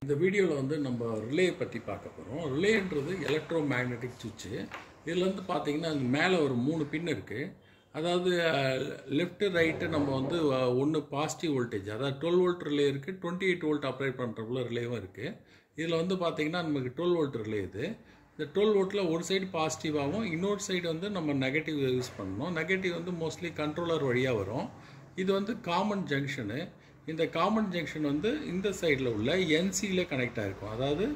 இந்த வீடியோவில் வந்து நம்ம ரிலே பற்றி பார்க்க போகிறோம். ரிலேன்றது எலக்ட்ரோ மேக்னெட்டிக் சுவிட்சு. இதில் வந்து பார்த்தீங்கன்னா மேலே ஒரு 3 பின் இருக்குது. அதாவது லெஃப்ட்டு ரைட்டு நம்ம வந்து ஒன்று பாசிட்டிவ் வோல்டேஜ், அதாவது 12 வோல்ட் ரிலே இருக்குது, 28 வோல்ட் ஆப்ரேட் பண்ணுறக்குள்ள ரிலேவும் இருக்குது. இதில் வந்து பார்த்தீங்கன்னா நமக்கு 12 வோல்ட் ரிலே இது. இந்த 12 வோல்ட்டில் ஒரு சைடு பாசிட்டிவாகவும் இன்னொரு சைடு வந்து நம்ம நெகட்டிவ் யூஸ் பண்ணணும். நெகட்டிவ் வந்து மோஸ்ட்லி கண்ட்ரோலர் வழியாக வரும். இது வந்து காமன் ஜங்ஷனு. இந்த காமன் ஜங்ஷன் வந்து இந்த சைடில் உள்ள என்சியில் கனெக்ட் ஆகிருக்கும். அதாவது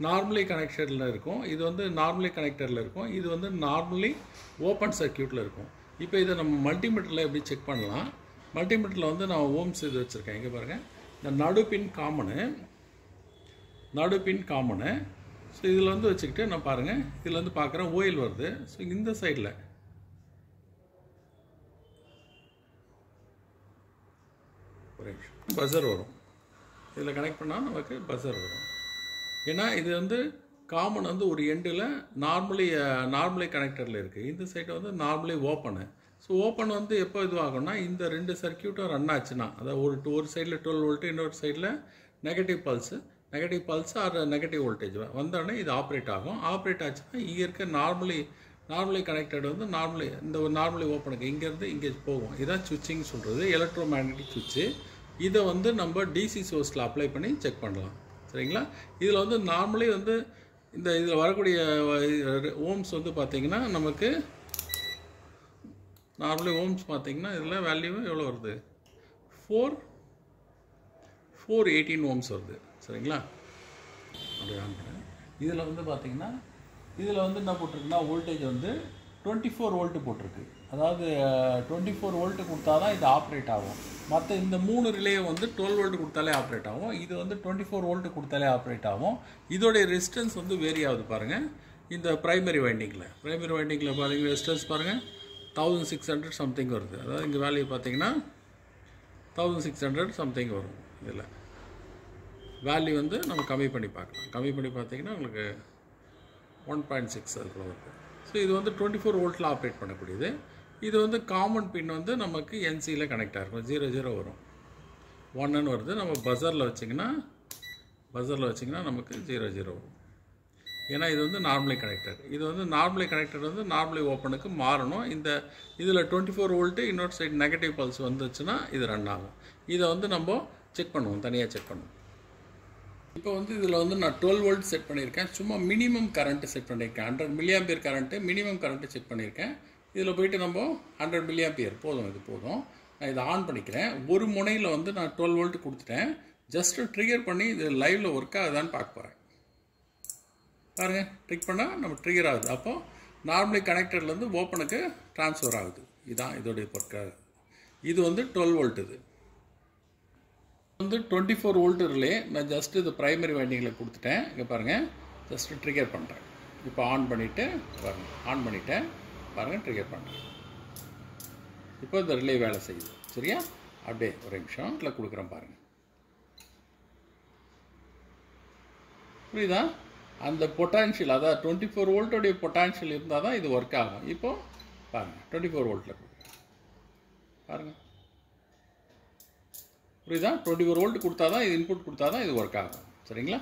நார்மலி கனெக்டரில் இருக்கும். இது வந்து நார்மலி கனெக்டரில் இருக்கும். இது வந்து நார்மலி ஓப்பன் சர்க்கியூட்டில் இருக்கும். இப்போ இதை நம்ம மல்டிமீட்டரில் எப்படி செக் பண்ணலாம்? மல்டிமீட்டரில் வந்து நான் ஓம்ஸ் இது வச்சுருக்கேன். இங்கே பாருங்கள், இந்த நடுப்பின் காமனு. ஸோ இதில் வந்து வச்சுக்கிட்டு நான் பாருங்கள், இதில் வந்து பார்க்குறேன் ஓயில் வருது. ஸோ இந்த சைடில் பஸர் வரும். இதில் கனெக்ட் பண்ணால் நமக்கு பஸர் வரும். ஏன்னா இது வந்து காமன் வந்து ஒரு எண்டில் நார்மலி கனெக்டரில் இருக்குது. இந்த சைடு வந்து நார்மலி ஓப்பனு. ஸோ ஓப்பன் வந்து எப்போ இதுவாகும்னா, இந்த 2 சர்க்கியூட்டும் ரன் ஆச்சுன்னா, அதாவது ஒரு சைடில் 12 வோல்ட்டு, இன்னொரு சைடில் negative pulse or negative voltage வந்தோடனே இது ஆப்ரேட் ஆகும். ஆப்ரேட் ஆச்சுன்னா இங்கே இருக்க நார்மலி கனெக்டட் வந்து நார்மலி ஓப்பனுக்கு இங்கேருந்து இங்கே போகும். இதுதான் சுவிட்சிங் சொல்கிறது, எலக்ட்ரோ மேக்னெட்டிக் சுவிட்சு. இதை வந்து நம்ம டிசி சோர்ஸில் அப்ளை பண்ணி செக் பண்ணலாம். சரிங்களா? இதில் வந்து நார்மலி வந்து இதில் வரக்கூடிய ஓம்ஸ் வந்து பார்த்திங்கன்னா நமக்கு நார்மலி ஓம்ஸ் பார்த்திங்கன்னா இதில் வேல்யூ எவ்வளோ வருது? 418 ஓம்ஸ் வருது. சரிங்களா? அப்படி ஆன் பண்ணேன். இதில் வந்து பார்த்திங்கன்னா இதில் வந்து என்ன போட்டிருக்குன்னா வோல்டேஜ் வந்து 24 வோல்ட்டு போட்டிருக்கு. அதாவது 24 வோல்ட்டு கொடுத்தா தான் இது ஆப்ரேட் ஆகும். மற்ற இந்த 3 ரிலே வந்து 12 வோல்ட்டு கொடுத்தாலே ஆப்ரேட் ஆகும். இது வந்து 24 வோல்ட்டு கொடுத்தாலே ஆப்ரேட் ஆகும். இதோடைய ரெசிஸ்டன்ஸ் வந்து வேரி ஆகுது பாருங்கள். இந்த ப்ரைமரி வைண்டிங்கில் பாருங்கள், ரெசிஸ்டன்ஸ் பாருங்கள் 1600 சம்திங் வருது. அதாவது இங்கே வேல்யூ பார்த்தீங்கன்னா 1600 சம்திங் வரும். இதில் வேல்யூ வந்து நம்ம கம்மி பண்ணி பார்க்கலாம். கம்மி பண்ணி பார்த்தீங்கன்னா உங்களுக்கு 1.6 அதுக்குள்ள வருது. ஸோ இது வந்து 24 வோல்ட்டில் ஆப்ரேட் பண்ணக்கூடியது. இது வந்து காமன் பின் வந்து நமக்கு என்சியில் கனெக்ட் ஆகிருக்கும். 00 வரும், 1ன்னு வருது. நம்ம பஸரில் வச்சிங்கன்னா நமக்கு 00 வரும். ஏன்னா இது வந்து நார்மலி கனெக்டட். இது வந்து நார்மலி கனெக்டட் வந்து நார்மலி ஓப்பனுக்கு மாறணும். இதில் 24 வோல்ட்டு, இன்னொரு சைடு நெகட்டிவ் பல்ஸ் வந்துச்சுன்னா இது ரன் ஆகும். இதை வந்து நம்ம செக் பண்ணுவோம், தனியாக செக் பண்ணுவோம். இப்போ வந்து இதில் வந்து நான் 12 வோல்ட் செட் பண்ணியிருக்கேன். சும்மா மினிமம் கரண்ட்டு செட் பண்ணியிருக்கேன். 100 milliampere current, minimum current check பண்ணியிருக்கேன். இதில் போய்ட்டு நம்ம 100 மில்லியாம்பியர் போதும், இது போதும். நான் இதை ஆன் பண்ணிக்கிறேன். ஒரு முனையில் வந்து நான் 12 வோல்ட் கொடுத்துட்டேன். ஜஸ்ட்டு ட்ரிகர் பண்ணி இது லைவில் ஒர்க் ஆகுதான்னு பார்க்க போகிறேன். பாருங்கள், ட்ரிக் பண்ணால் நம்ம ட்ரிகர் ஆகுது. அப்போது நார்மலி கனெக்டர்லேருந்து ஓப்பனுக்கு ட்ரான்ஸ்ஃபர் ஆகுது. இதுதான் இதோடைய ஒர்க் ஆகுது. இது வந்து 12 வோல்ட். இது வந்து 24 வோல்ட் ரிலே. நான் ஜஸ்ட்டு இது ப்ரைமரி வைண்டிங்கில் கொடுத்துட்டேன். இங்கே பாருங்கள், ஜஸ்ட்டு ட்ரிகர் பண்ணுறேன். இப்போ ஆன் பண்ணிவிட்டு பாருங்கள், ட்ரிகர் பண்ணுறேன். இப்போ இந்த ரிலே வேலை செய்யுது. சரியா? அப்படியே ஒரு நிமிஷம் இதில் கொடுக்குறேன் பாருங்கள். புரியுதா? அந்த பொட்டான்ஷியல், அதாவது 24 வோல்ட்டோடைய பொட்டான்ஷியல் இருந்தால் தான் இது ஒர்க் ஆகும். இப்போது பாருங்கள், 24 வோல்ட்டில் கொடுக்குறேன். பாருங்கள், புரியுதா? 24 வோல்ட் கொடுத்தா தான் இது, இன்புட் கொடுத்தா தான் இது ஒர்க் ஆகும். சரிங்களா?